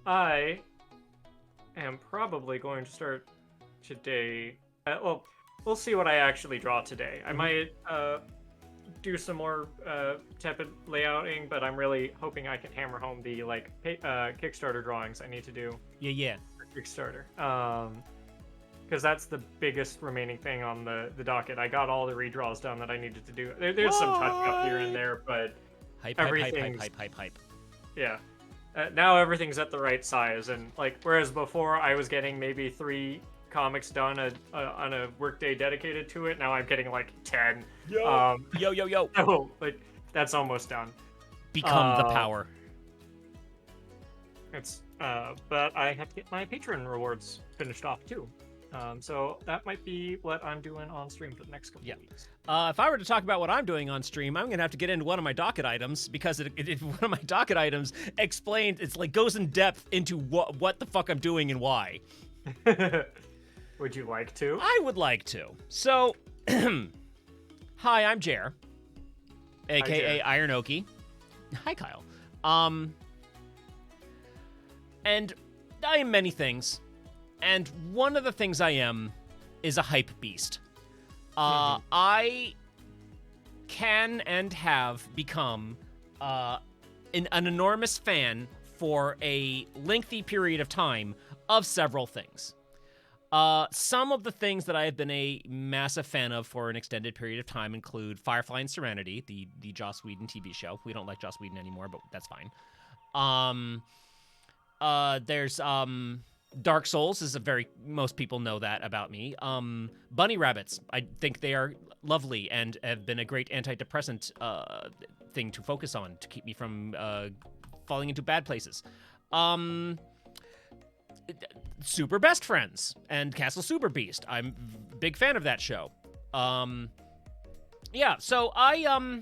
I am probably going to start today. Well, we'll see what I actually draw today. I might do some more tepid layouting, but I'm really hoping I can hammer home the Kickstarter drawings I need to do Yeah. for Kickstarter. Because that's the biggest remaining thing on the docket. I got all the redraws done that I needed to do. There's some touch up here and there, but Hype. everything's yeah. Now everything's at the right size, and like whereas before I was getting maybe 3 comics done on a workday dedicated to it, now I'm getting like 10. Yo. Yo. So like that's almost done. Become the power. It's but I have to get my patron rewards finished off too. So that might be what I'm doing on stream for the next couple of weeks. If I were to talk about what I'm doing on stream, I'm gonna have to get into one of my docket items because one of my docket items explains goes in depth into what the fuck I'm doing and why. Would you like to? I would like to. So, hi, I'm Jer, aka Iron Oki. Hi, Kyle. And I am many things. And one of the things I am is a hype beast. I can and have become an enormous fan for a lengthy period of time of several things. Some of the things that I have been a massive fan of for an extended period of time include Firefly and Serenity, the Joss Whedon TV show. We don't like Joss Whedon anymore, but that's fine. There's Dark Souls is most people know that about me. Bunny rabbits, I think they are lovely and have been a great antidepressant thing to focus on to keep me from falling into bad places. Super Best Friends and Castle Super Beast. I'm a big fan of that show. So I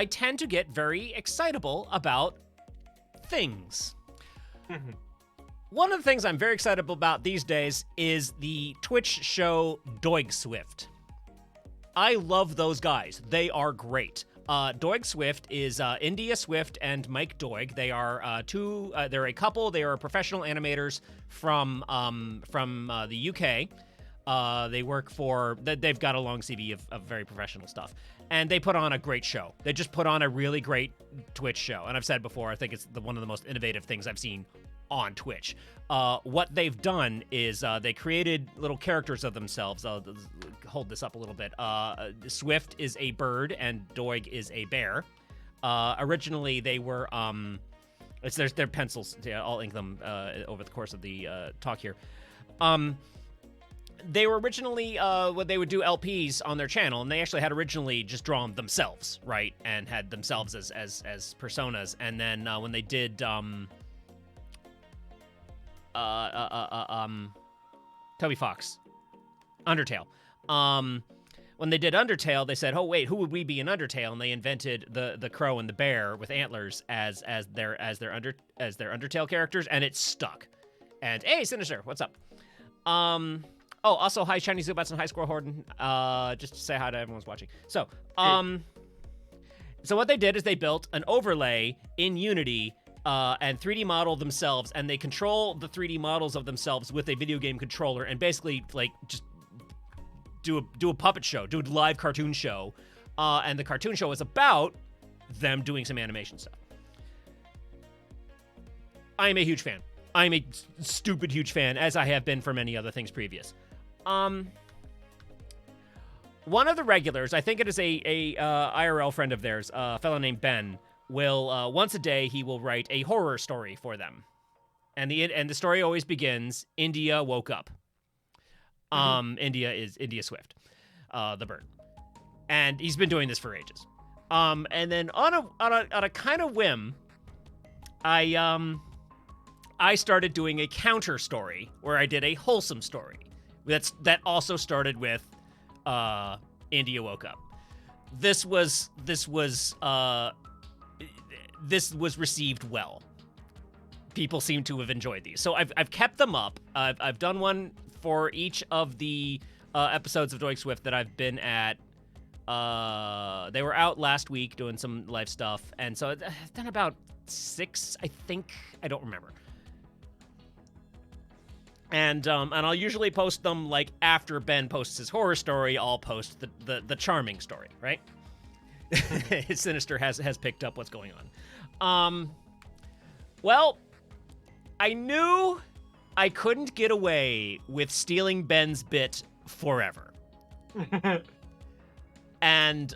tend to get very excitable about things. One of the things I'm very excited about these days is the Twitch show Doig Swift. I love those guys. They are great. Doig Swift is India Swift and Mike Doig. They are they're a couple. They are professional animators from the UK. They work for, they've got a long CV of very professional stuff. And they put on a great show. They just put on a really great Twitch show. And I've said before, I think it's one of the most innovative things I've seen on Twitch. What they've done is they created little characters of themselves. I'll hold this up a little bit. Swift is a bird and Doig is a bear. Originally, they were their pencils. Yeah, I'll ink them over the course of the talk here. They were originally what they would do LPs on their channel, and they actually had originally just drawn themselves, right, and had themselves as personas. And then when they did Toby Fox, Undertale. When they did Undertale, they said, "Oh wait, who would we be in Undertale?" And they invented the crow and the bear with antlers as their Undertale characters, and it stuck. And hey, Sinister, what's up? Oh, also hi Shiny Zubats and hi Squirrel Horde. Just to say hi to everyone's watching. So, so what they did is they built an overlay in Unity. And 3D model themselves, and they control the 3D models of themselves with a video game controller, and basically just do a puppet show, do a live cartoon show, and the cartoon show is about them doing some animation stuff. I am a huge fan. I am a stupid huge fan, as I have been for many other things previous. One of the regulars, I think it is a IRL friend of theirs, a fellow named Ben, will once a day he will write a horror story for them, and the story always begins, India woke up. India is India Swift, the bird, and he's been doing this for ages. And then on a kind of whim, I started doing a counter story where I did a wholesome story that also started with India woke up. This was received well. People seem to have enjoyed these. So I've kept them up. I've done one for each of the episodes of Doig Swift that I've been at. They were out last week doing some live stuff. And so I've done about 6, I think. I don't remember. And I'll usually post them like after Ben posts his horror story. I'll post the charming story, right? Sinister has picked up what's going on. Well, I knew I couldn't get away with stealing Ben's bit forever. And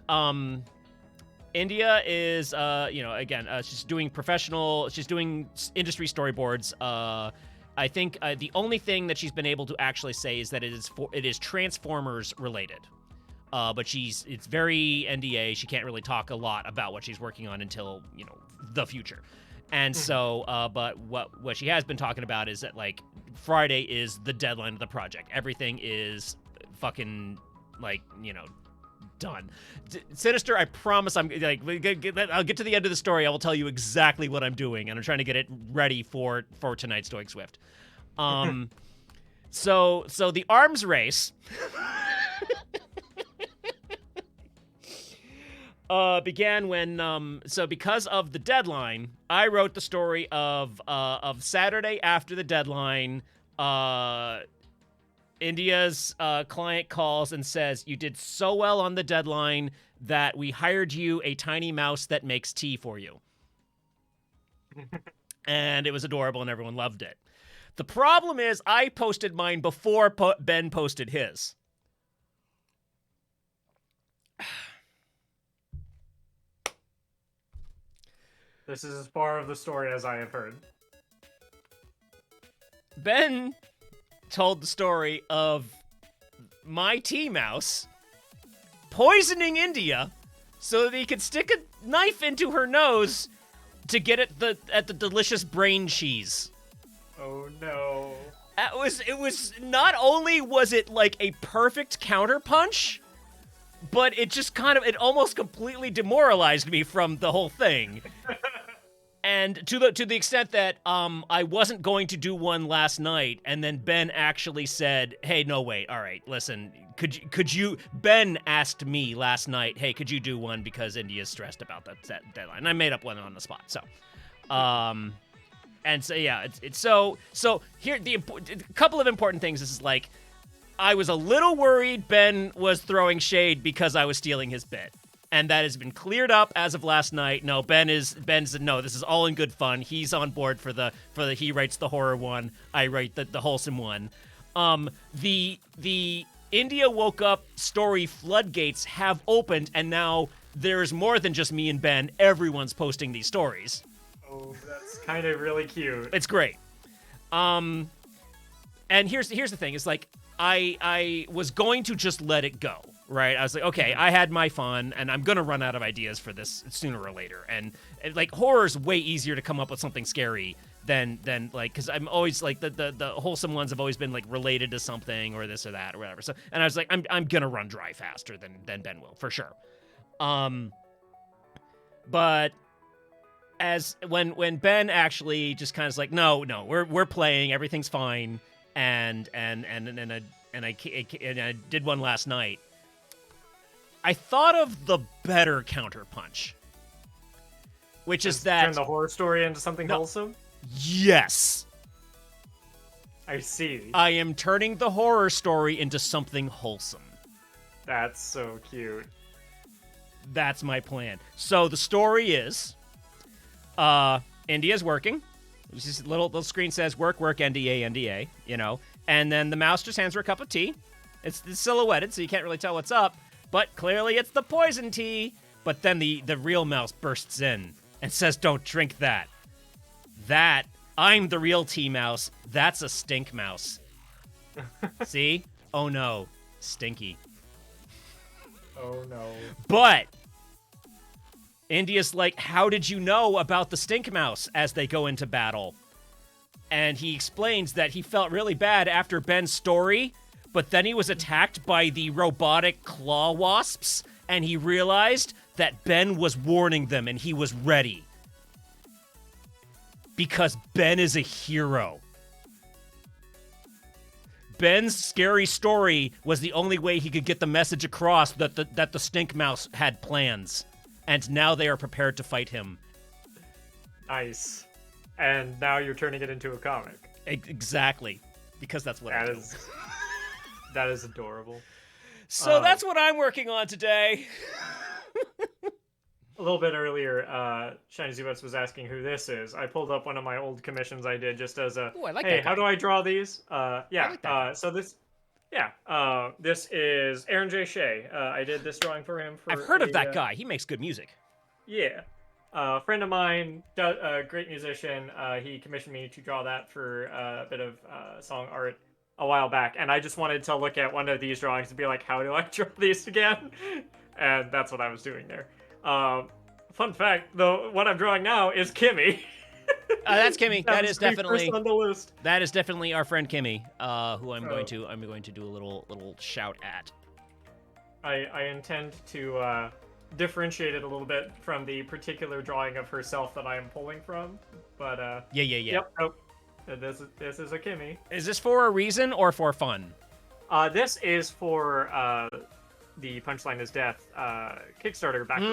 India is she's doing industry storyboards. I think the only thing that she's been able to actually say is that it is Transformers related. But it's very NDA. She can't really talk a lot about what she's working on until, the future. And so, but what she has been talking about is that, like, Friday is the deadline of the project. Everything is fucking, like, done. Sinister, I promise I'll get to the end of the story. I will tell you exactly what I'm doing, and I'm trying to get it ready for tonight's Stoic Swift. So the arms race began when because of the deadline, I wrote the story of Saturday after the deadline. India's client calls and says, "You did so well on the deadline that we hired you a tiny mouse that makes tea for you." And it was adorable and everyone loved it. The problem is I posted mine before Ben posted his. This is as far of the story as I have heard. Ben told the story of my tea mouse poisoning India so that he could stick a knife into her nose to get at the delicious brain cheese. Oh no. It was not only was it like a perfect counterpunch, but it almost completely demoralized me from the whole thing. And to the extent that I wasn't going to do one last night, and then Ben actually said, "Hey, no, wait, all right, listen, could you?" Ben asked me last night, "Hey, could you do one because India's stressed about that deadline?" And I made up one on the spot. So, and so yeah, it's so here a couple of important things. This is like, I was a little worried Ben was throwing shade because I was stealing his bit. And that has been cleared up as of last night. No, Ben's no, this is all in good fun. He's on board for the he writes the horror one, I write the wholesome one. The India Woke Up story floodgates have opened, and now there's more than just me and Ben. Everyone's posting these stories. Oh, that's kind of really cute. It's great. And here's the thing, is like I was going to just let it go. Right, I was like, okay, I had my fun, and I'm gonna run out of ideas for this sooner or later. And like, horror's way easier to come up with something scary than like, because I'm always like the wholesome ones have always been like related to something or this or that or whatever. So, and I was like, I'm gonna run dry faster than Ben will for sure. But as when Ben actually just kind of like, no, we're playing, everything's fine, and I did one last night. I thought of the better counterpunch, which is that turn the horror story into something wholesome. Yes, I see. I am turning the horror story into something wholesome. That's so cute. That's my plan. So the story is, India's working. This little screen says work, NDA, and then the mouse just hands her a cup of tea. It's silhouetted, so you can't really tell what's up. But clearly it's the poison tea. But then the real mouse bursts in and says, "Don't drink that. I'm the real tea mouse. That's a stink mouse." See? Oh no. Stinky. Oh no. But India's like, "How did you know about the stink mouse?" as they go into battle. And he explains that he felt really bad after Ben's story, but then he was attacked by the robotic claw wasps, and he realized that Ben was warning them and he was ready. Because Ben is a hero. Ben's scary story was the only way he could get the message across that the stink mouse had plans. And now they are prepared to fight him. Nice. And now you're turning it into a comic. Exactly. because that's what I do. That is adorable. So that's what I'm working on today. A little bit earlier, Shiny Zubats was asking who this is. I pulled up one of my old commissions I did just as a, Ooh, I like hey, that how guy. do I draw these? I like that guy. So this, this is Aaron J. Shea. I did this drawing for him. I've heard of that guy. He makes good music. Yeah. Friend of mine, great musician. He commissioned me to draw that for a bit of song art a while back, and I just wanted to look at one of these drawings and be like, how do I draw these again? And that's what I was doing there. Fun fact, though, what I'm drawing now is Kimmy. That's Kimmy. That is pretty definitely first on the list. That is definitely our friend Kimmy, who I'm going to do a little shout at. I intend to differentiate it a little bit from the particular drawing of herself that I am pulling from, but Yeah. Yep. Oh, this is a Kimmy. Is this for a reason or for fun? This is for the Punchline is Death Kickstarter backer.